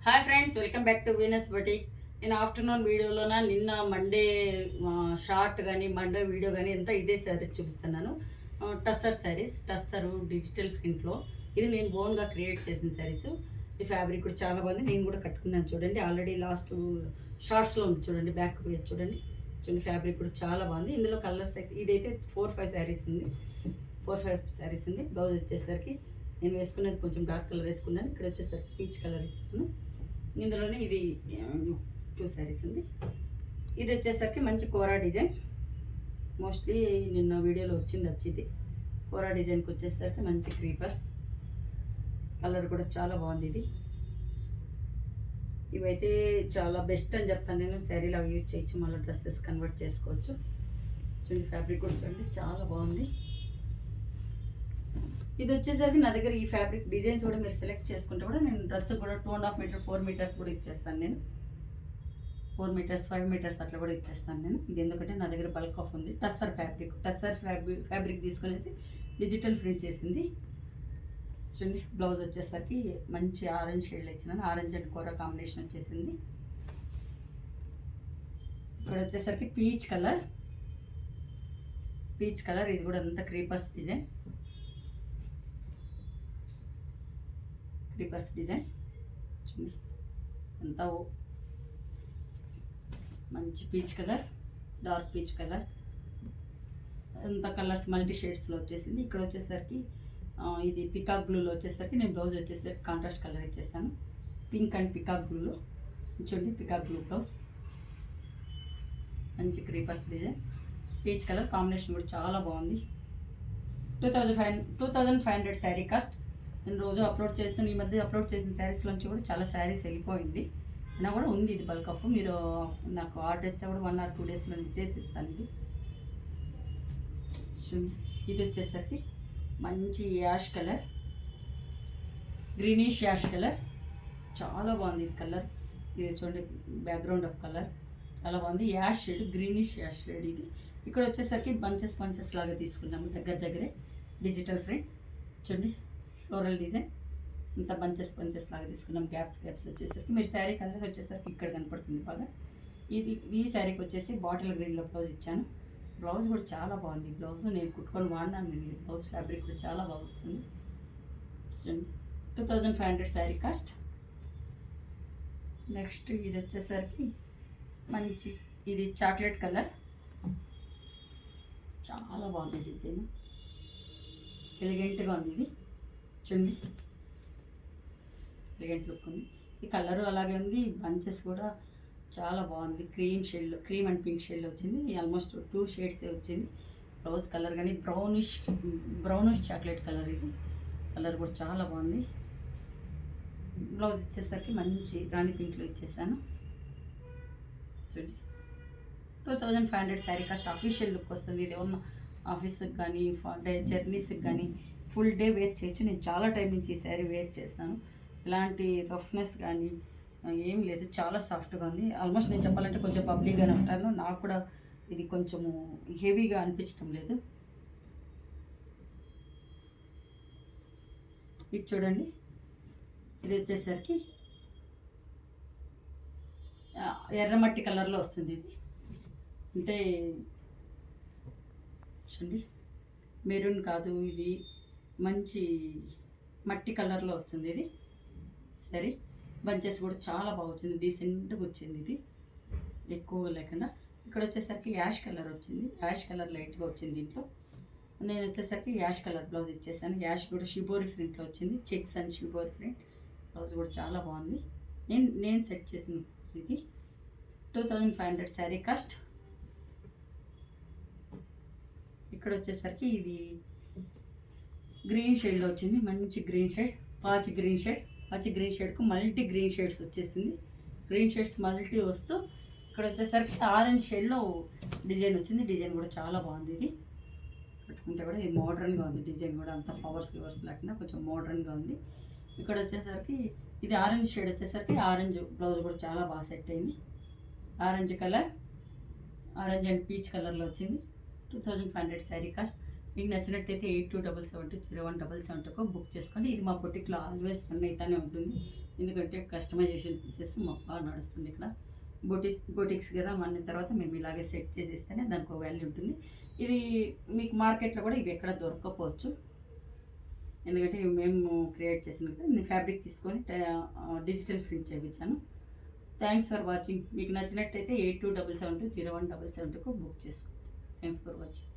Hi friends, welcome back to Venus boutique. నేను afternoon వీడియోలోన నిన్న Monday short కానీ Monday video కానీ ఎంత ఇదే శారీస్ చూపిస్తున్నాను. టస్సర్ శారీస్, టస్సరు డిజిటల్ ప్రింట్లో. ఇది నేను ఓన్గా క్రియేట్ చేసిన శారీస్. ఈ ఫ్యాబ్రిక్ కూడా చాలా బాగుంది. నేను కూడా కట్టుకున్నాను చూడండి. ఆల్రెడీ లాస్ట్ షార్ట్స్లో ఉంది చూడండి, బ్యాక్ వేసి చూడండి. చూడండి ఫ్యాబ్రిక్ కూడా చాలా బాగుంది. ఇందులో కలర్స్ అయితే ఇదైతే 4-5 శారీస్ ఉంది. 4-5 శారీస్ ఉంది. బ్లౌజ్ వచ్చేసరికి నేను వేసుకున్నది కొంచెం డార్క్ కలర్ వేసుకున్నాను. ఇక్కడ వచ్చేసరికి పీచ్ కలర్ ఇచ్చాను. ఇందులోనే ఇది 2 శారీస్ ఉంది. ఇది వచ్చేసరికి మంచి కోరా డిజైన్. మోస్ట్లీ నిన్న వీడియోలో వచ్చింది. కోరా డిజైన్కి వచ్చేసరికి మంచి క్రీపర్స్ కలర్ కూడా చాలా బాగుంది. ఇవైతే చాలా బెస్ట్ అని చెప్తాను నేను. శారీలో యూజ్ చేయొచ్చు, మళ్ళీ డ్రెస్సెస్ కన్వర్ట్ చేసుకోవచ్చు. చూడండి ఫ్యాబ్రిక్ కూడా చూడండి చాలా బాగుంది. ఇది వచ్చేసరికి నా దగ్గర ఈ ఫ్యాబ్రిక్ డిజైన్స్ కూడా మీరు సెలెక్ట్ చేసుకుంటే కూడా నేను డ్రెస్ కూడా 2.5 మీటర్ 4 మీటర్స్ కూడా ఇచ్చేస్తాను. నేను 4 మీటర్స్ 5 మీటర్స్ అట్లా కూడా ఇచ్చేస్తాను నేను. ఇది ఎందుకంటే నా దగ్గర బల్క్ ఆఫ్ ఉంది. టస్సర్ ఫ్యాబ్రిక్ తీసుకునేసి డిజిటల్ ప్రింట్ చేసింది. చూడండి బ్లౌజ్ వచ్చేసరికి మంచి ఆరెంజ్ షేడ్లో ఇచ్చినాను. ఆరెంజ్ అండ్ కోరా కాంబినేషన్ వచ్చేసింది. ఇక్కడ వచ్చేసరికి పీచ్ కలర్. ఇది కూడా అంతా క్రీపర్స్ డిజైన్. చూడండి అంతా మంచి peach colour, dark peach colour, అంత కలర్స్ మల్టీ షేడ్స్లో వచ్చేసింది. ఇక్కడ వచ్చేసరికి ఇది పికాక్ బ్లూలో వచ్చేసరికి నేను బ్లౌజ్ వచ్చేసరికి కాంట్రాస్ట్ కలర్ ఇచ్చేసాను. పింక్ అండ్ పికాక్ బ్లూలో. చూడండి పికాక్ బ్లూ బ్లౌజ్, మంచి creepers design, peach colour combination కూడా చాలా బాగుంది. 2500 శారీ కాస్ట్. నేను రోజు అప్లోడ్ చేస్తాను. ఈ మధ్య అప్లోడ్ చేసిన శారీస్లోంచి కూడా చాలా శారీస్ వెళ్ళిపోయింది. అయినా కూడా ఉంది ఇది బల్క్ ఆఫ్. మీరు నాకు ఆర్డర్ ఇస్తే కూడా 1 or 2 డేస్లో చేసి ఇస్తాను. ఇది వచ్చేసరికి మంచి ash colour, greenish ash colour, చాలా బాగుంది ఇది కలర్. ఇది చూడండి బ్యాక్గ్రౌండ్ ఆఫ్ కలర్ చాలా బాగుంది. Ash shade, greenish ash shade ఇది. ఇక్కడ వచ్చేసరికి బంచెస్ లాగా తీసుకున్నాము దగ్గరే డిజిటల్ ప్రింట్. చూడండి ఫ్లోరల్ డిజైన్, ఇంత బంచెస్ లాగా తీసుకున్నాం. గ్యాప్స్ వచ్చేసరికి మీరు శారీ కలర్ వచ్చేసరికి ఇక్కడ కనపడుతుంది బాగా. ఈ శారీకి వచ్చేసి బాటిల్ గ్రీన్లో బ్లౌజ్ ఇచ్చాను. బ్లౌజ్ కూడా చాలా బాగుంది. బ్లౌజ్ నేను కుట్టుకొని వాడినాను. నేను బ్లౌజ్ ఫ్యాబ్రిక్ కూడా చాలా బాగా వస్తుంది. 2500 శారీ కాస్ట్. నెక్స్ట్ ఇది వచ్చేసరికి మంచి ఇది చాక్లెట్ కలర్, చాలా బాగుంది డిజైన్, ఎలిగెంట్గా ఉంది. ఇది చూడండి ఎలిగెంట్ లుక్ ఉంది. ఈ కలరు అలాగే ఉంది. బంచెస్ కూడా చాలా బాగుంది. క్రీమ్ అండ్ పింక్ షేడ్లో వచ్చింది. ఆల్మోస్ట్ 2 షేడ్సే వచ్చింది. బ్లౌజ్ కలర్ కానీ బ్రౌనిష్ చాక్లెట్ కలర్. ఇది కలర్ కూడా చాలా బాగుంది. బ్లౌజ్ వచ్చేసరికి మంచి రాణి పింక్లో ఇచ్చేసాను. చూడండి 2500 శారీ కాస్ట్. అఫీషియల్ లుక్ వస్తుంది. ఇది ఏమన్నా ఆఫీస్కి కానీ జర్నీస్కి కానీ ఫుల్ డే వేర్ చేయొచ్చు. నేను చాలా టైం నుంచి ఈ శారీ వేర్ చేస్తాను. ఇలాంటి రఫ్నెస్ కానీ ఏం లేదు, చాలా సాఫ్ట్గా ఉంది. ఆల్మోస్ట్ నేను చెప్పాలంటే కొంచెం బబ్లీగానే ఉంటాను. నాకు కూడా ఇది కొంచెము హెవీగా అనిపించడం లేదు. ఇది చూడండి, ఇది వచ్చేసరికి ఎర్రమట్టి కలర్లో వస్తుంది. ఇది అంటే చూడండి మెరూన్ కాదు, ఇది మంచి మట్టి కలర్లో వస్తుంది. ఇది సరే బంచెస్ కూడా చాలా బాగా వచ్చింది. డీసెంట్గా వచ్చింది. ఇది ఎక్కువగా లేకుండా. ఇక్కడ వచ్చేసరికి యాష్ కలర్ వచ్చింది. యాష్ కలర్ లైట్గా వచ్చింది. దీంట్లో నేను వచ్చేసరికి యాష్ కలర్ బ్లౌజ్ ఇచ్చేసాను. యాష్ కూడా షిబోరి ప్రింట్లో వచ్చింది. Checks and shibori print. Blouse కూడా చాలా బాగుంది. నేను సెట్ చేసిన ఇది 2500 శారీ కాస్ట్. ఇక్కడ వచ్చేసరికి ఇది గ్రీన్ షేడ్లో వచ్చింది. మంచి గ్రీన్ షేడ్, పాచి గ్రీన్ షేడ్కు మల్టీ గ్రీన్ షేడ్స్ వచ్చేసింది. గ్రీన్ షేడ్స్ మల్టీ వస్తూ ఇక్కడ వచ్చేసరికి ఆరెంజ్ షేడ్లో డిజైన్ వచ్చింది. డిజైన్ కూడా చాలా బాగుంది. ఇది పెట్టుకుంటే కూడా ఇది మోడర్న్గా ఉంది. డిజైన్ కూడా అంత ఫ్లవర్స్ లేకుండా కొంచెం మోడర్న్గా ఉంది. ఇక్కడ వచ్చేసరికి ఇది ఆరెంజ్ షేడ్ వచ్చేసరికి ఆరెంజ్ బ్లౌజ్ కూడా చాలా బాగా సెట్ అయింది. ఆరెంజ్ అండ్ పీచ్ కలర్లో వచ్చింది. 2500 శారీ కాస్ట్. మీకు నచ్చినట్టయితే 8277201772కు బుక్ చేసుకోండి. ఇది మా బొటిక్లో ఆల్వేస్ రన్ అయితేనే ఉంటుంది, ఎందుకంటే కస్టమైజేషన్ పీసెస్ మాకు బాగా నడుస్తుంది ఇక్కడ. బొటిక్స్ కదా, మన తర్వాత మేము ఇలాగే సెట్ చేసేస్తేనే దానికి ఒక వాల్యూ ఉంటుంది. ఇది మీకు మార్కెట్లో కూడా ఇవి ఎక్కడ దొరకకపోవచ్చు, ఎందుకంటే ఇవి మేము క్రియేట్ చేసింది కదా. నేను ఫ్యాబ్రిక్ తీసుకొని డిజిటల్ ప్రింట్ చేయించాను. Thanks for watching. మీకు నచ్చినట్టయితే 8277201772కు బుక్ చేసుకోండి. Thanks for watching.